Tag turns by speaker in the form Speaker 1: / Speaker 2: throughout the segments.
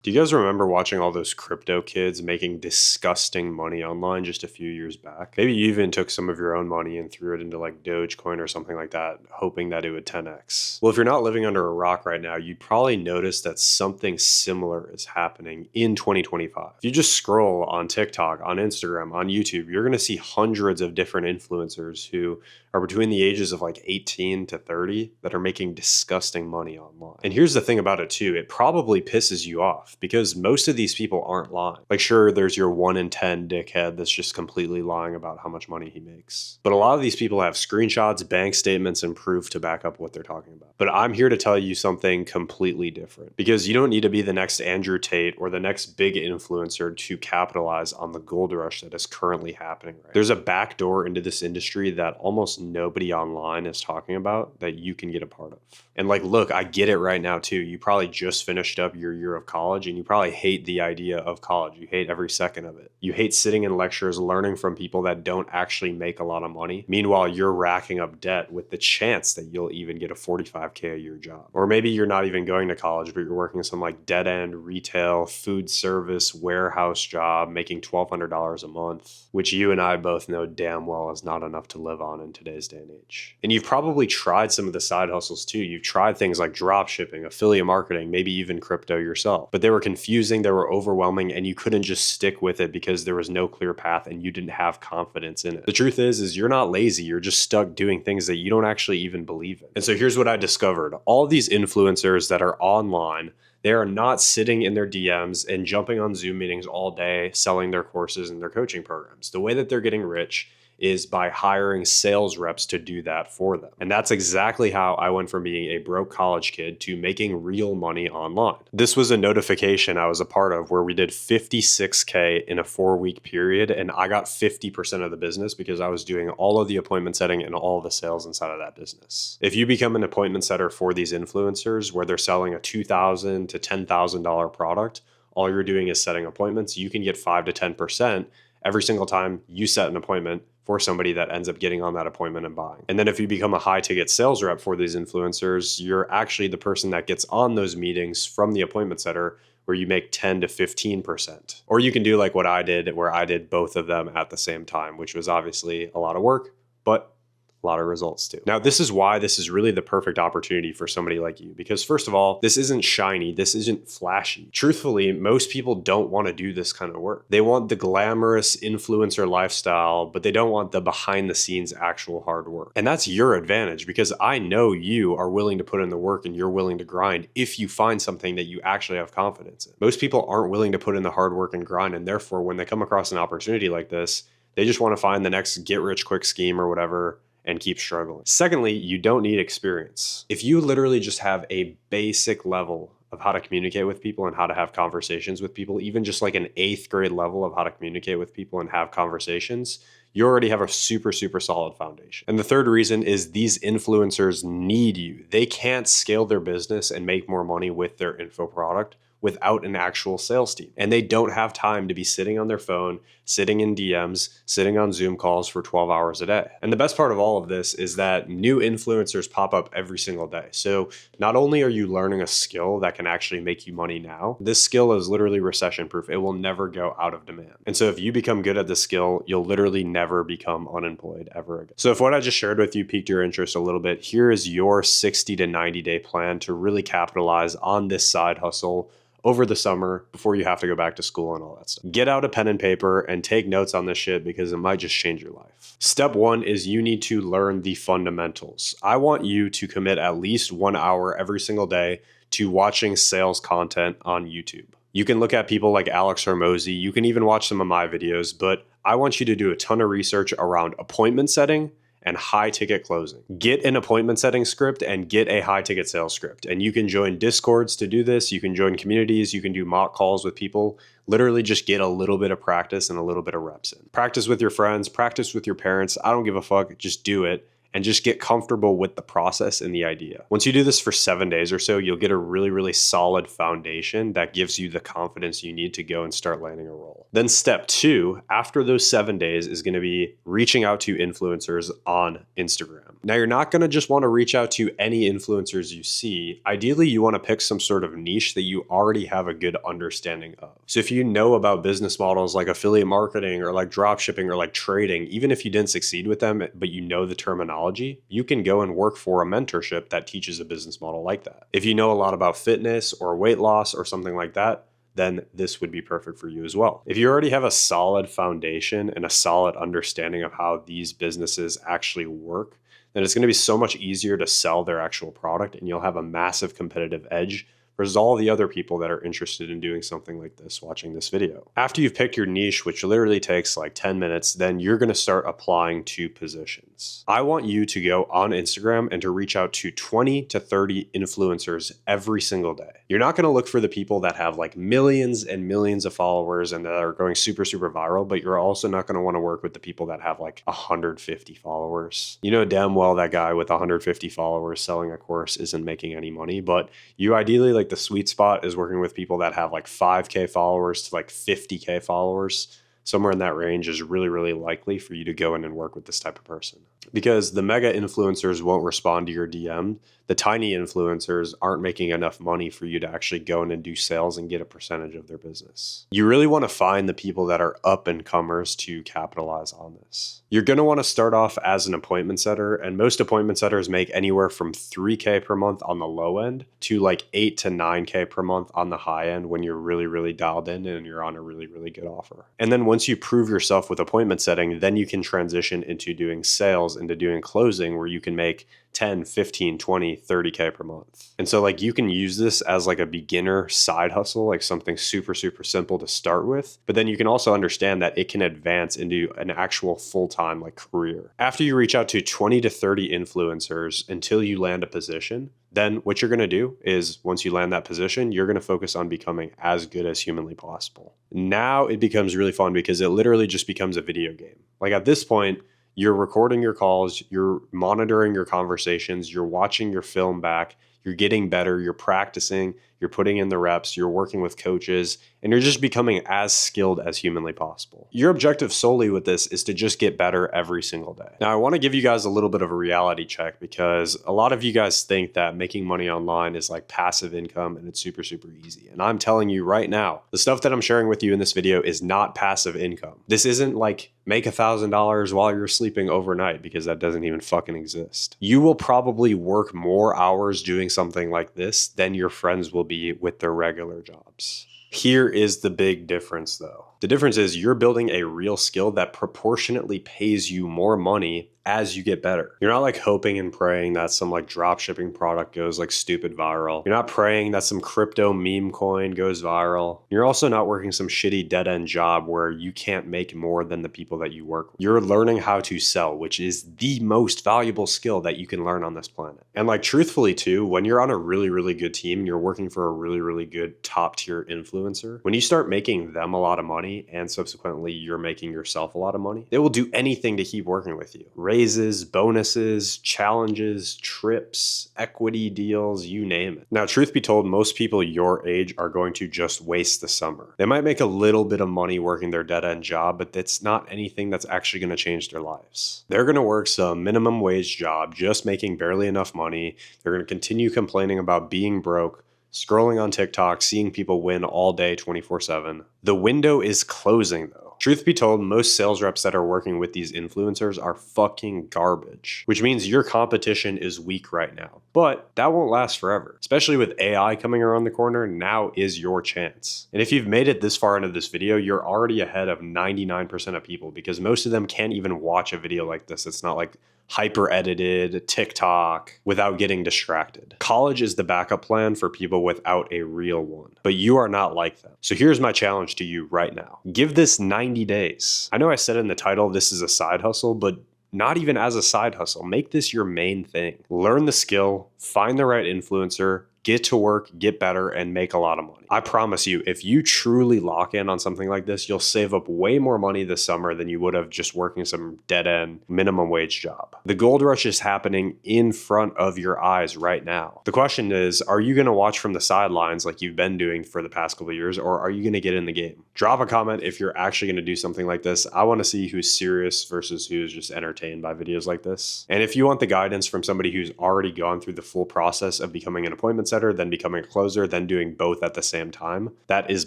Speaker 1: Do you guys remember watching all those crypto kids making disgusting money online just a few years back? Maybe you even took some of your own money and threw it into like Dogecoin or something like that, hoping that it would 10x. Well, if you're not living under a rock right now, you'd probably notice that something similar is happening in 2025. If you just scroll on TikTok, on Instagram, on YouTube, you're going to see hundreds of different influencers who are between the ages of like 18 to 30 that are making disgusting money online. And here's the thing about it too, it probably pisses you off because most of these people aren't lying. Like sure, there's your 1 in 10 dickhead that's just completely lying about how much money he makes. But a lot of these people have screenshots, bank statements, and proof to back up what they're talking about. But I'm here to tell you something completely different because you don't need to be the next Andrew Tate or the next big influencer to capitalize on the gold rush that is currently happening right now. There's a backdoor into this industry that almost nobody online is talking about that you can get a part of. And like, look, I get it right now too. You probably just finished up your year of college and you probably hate the idea of college. You hate every second of it. You hate sitting in lectures, learning from people that don't actually make a lot of money. Meanwhile, you're racking up debt with the chance that you'll even get a 45K a year job. Or maybe you're not even going to college, but you're working some like dead end retail, food service, warehouse job, making $1,200 a month, which you and I both know damn well is not enough to live on in today's day and age. And you've probably tried some of the side hustles too. You've tried things like drop shipping, affiliate marketing, maybe even crypto yourself. But they were confusing, they were overwhelming, and you couldn't just stick with it because there was no clear path and you didn't have confidence in it. The truth is you're not lazy. You're just stuck doing things that you don't actually even believe in. And so here's what I discovered. All of these influencers that are online, they are not sitting in their DMs and jumping on Zoom meetings all day, selling their courses and their coaching programs. The way that they're getting rich is by hiring sales reps to do that for them. And that's exactly how I went from being a broke college kid to making real money online. This was a notification I was a part of where we did 56K in a 4-week period, and I got 50% of the business because I was doing all of the appointment setting and all of the sales inside of that business. If you become an appointment setter for these influencers where they're selling a $2,000 to $10,000 product, all you're doing is setting appointments. You can get 5 to 10% every single time you set an appointment for somebody that ends up getting on that appointment and buying. And then if you become a high ticket sales rep for these influencers, you're actually the person that gets on those meetings from the appointment setter where you make 10 to 15%. Or you can do like what I did, where I did both of them at the same time, which was obviously a lot of work, but a lot of results too. Now, this is why this is really the perfect opportunity for somebody like you, because first of all, this isn't shiny, this isn't flashy. Truthfully, most people don't want to do this kind of work. They want the glamorous influencer lifestyle, but they don't want the behind the scenes actual hard work. And that's your advantage because I know you are willing to put in the work and you're willing to grind if you find something that you actually have confidence in. Most people aren't willing to put in the hard work and grind, and therefore when they come across an opportunity like this, they just want to find the next get rich quick scheme or whatever and keep struggling. Secondly, you don't need experience. If you literally just have a basic level of how to communicate with people and how to have conversations with people, even just like an 8th grade level of how to communicate with people and have conversations, you already have a super, super solid foundation. And the third reason is these influencers need you. They can't scale their business and make more money with their info product without an actual sales team. And they don't have time to be sitting on their phone, sitting in DMs, sitting on Zoom calls for 12 hours a day. And the best part of all of this is that new influencers pop up every single day. So not only are you learning a skill that can actually make you money now, this skill is literally recession proof. It will never go out of demand. And so if you become good at this skill, you'll literally never become unemployed ever again. So if what I just shared with you piqued your interest a little bit, here is your 60 to 90 day plan to really capitalize on this side hustle over the summer before you have to go back to school and all that stuff. Get out a pen and paper and take notes on this shit because it might just change your life. Step 1 is you need to learn the fundamentals. I want you to commit at least 1 hour every single day to watching sales content on YouTube. You can look at people like Alex Hormozy. You can even watch some of my videos, but I want you to do a ton of research around appointment setting and high ticket closing. Get an appointment setting script and get a high ticket sales script. And you can join Discords to do this. You can join communities. You can do mock calls with people. Literally just get a little bit of practice and a little bit of reps in. Practice with your friends, practice with your parents. I don't give a fuck. Just do it. and just get comfortable with the process and the idea. Once you do this for 7 days or so, you'll get a really, really solid foundation that gives you the confidence you need to go and start landing a role. Then step 2, after those 7 days, is going to be reaching out to influencers on Instagram. Now, you're not going to just want to reach out to any influencers you see. Ideally, you want to pick some sort of niche that you already have a good understanding of. So if you know about business models like affiliate marketing or like drop shipping or like trading, even if you didn't succeed with them, but you know the terminology, you can go and work for a mentorship that teaches a business model like that. If you know a lot about fitness or weight loss or something like that, then this would be perfect for you as well. If you already have a solid foundation and a solid understanding of how these businesses actually work, then it's going to be so much easier to sell their actual product, and you'll have a massive competitive edge versus all the other people that are interested in doing something like this watching this video. After you've picked your niche, which literally takes like 10 minutes, then you're going to start applying to positions. I want you to go on Instagram and to reach out to 20 to 30 influencers every single day. You're not going to look for the people that have like millions and millions of followers and that are going super, super viral, but you're also not going to want to work with the people that have like 150 followers. You know damn well that guy with 150 followers selling a course isn't making any money, but you ideally like the sweet spot is working with people that have like 5K followers to like 50K followers. Somewhere in that range is really, really likely for you to go in and work with this type of person. Because the mega influencers won't respond to your DM. The tiny influencers aren't making enough money for you to actually go in and do sales and get a percentage of their business. You really want to find the people that are up and comers to capitalize on this. You're going to want to start off as an appointment setter, and most appointment setters make anywhere from 3K per month on the low end to like 8 to 9K per month on the high end when you're really, really dialed in and you're on a really, really good offer. And then once you prove yourself with appointment setting, then you can transition into doing sales, into doing closing, where you can make 10, 15, 20, 30K per month. And so like you can use this as like a beginner side hustle, like something super, super simple to start with. But then you can also understand that it can advance into an actual full-time like career. After you reach out to 20 to 30 influencers until you land a position, then what you're going to do is once you land that position, you're going to focus on becoming as good as humanly possible. Now it becomes really fun because it literally just becomes a video game. Like at this point, you're recording your calls, you're monitoring your conversations, you're watching your film back, you're getting better, you're practicing, you're putting in the reps, you're working with coaches, and you're just becoming as skilled as humanly possible. Your objective solely with this is to just get better every single day. Now, I want to give you guys a little bit of a reality check because a lot of you guys think that making money online is like passive income and it's super, super easy. And I'm telling you right now, the stuff that I'm sharing with you in this video is not passive income. This isn't like make $1,000 while you're sleeping overnight, because that doesn't even fucking exist. You will probably work more hours doing something like this than your friends will be with their regular jobs. Here is the big difference though. The difference is you're building a real skill that proportionately pays you more money as you get better. You're not like hoping and praying that some like drop shipping product goes like stupid viral. You're not praying that some crypto meme coin goes viral. You're also not working some shitty dead end job where you can't make more than the people that you work with. You're learning how to sell, which is the most valuable skill that you can learn on this planet. And like truthfully too, when you're on a really, really good team and you're working for a really, really good top tier influencer, when you start making them a lot of money and subsequently you're making yourself a lot of money, they will do anything to keep working with you. Raises, bonuses, challenges, trips, equity deals, you name it. Now, truth be told, most people your age are going to just waste the summer. They might make a little bit of money working their dead-end job, but that's not anything that's actually going to change their lives. They're going to work some minimum wage job, just making barely enough money. They're going to continue complaining about being broke, scrolling on TikTok, seeing people win all day 24/7. The window is closing though. Truth be told, most sales reps that are working with these influencers are fucking garbage, which means your competition is weak right now. But that won't last forever. Especially with AI coming around the corner, now is your chance. And if you've made it this far into this video, you're already ahead of 99% of people because most of them can't even watch a video like this. It's not like hyper edited TikTok without getting distracted. College is the backup plan for people without a real one, but you are not like them. So here's my challenge to you right now. Give this 90 days. I know I said in the title, this is a side hustle, but not even as a side hustle. Make this your main thing. Learn the skill, find the right influencer, get to work, get better, and make a lot of money. I promise you, if you truly lock in on something like this, you'll save up way more money this summer than you would have just working some dead end minimum wage job. The gold rush is happening in front of your eyes right now. The question is, are you going to watch from the sidelines like you've been doing for the past couple of years, or are you going to get in the game? Drop a comment if you're actually going to do something like this. I want to see who's serious versus who's just entertained by videos like this. And if you want the guidance from somebody who's already gone through the full process of becoming an appointment setter, then becoming a closer, then doing both at the same time, that is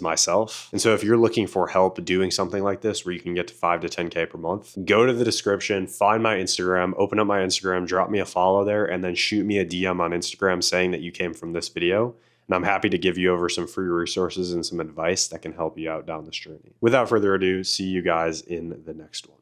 Speaker 1: myself. And so if you're looking for help doing something like this where you can get to 5 to 10K per month, go to the description, find my Instagram, open up my Instagram, drop me a follow there, and then shoot me a DM on Instagram saying that you came from this video. And I'm happy to give you over some free resources and some advice that can help you out down this journey. Without further ado, see you guys in the next one.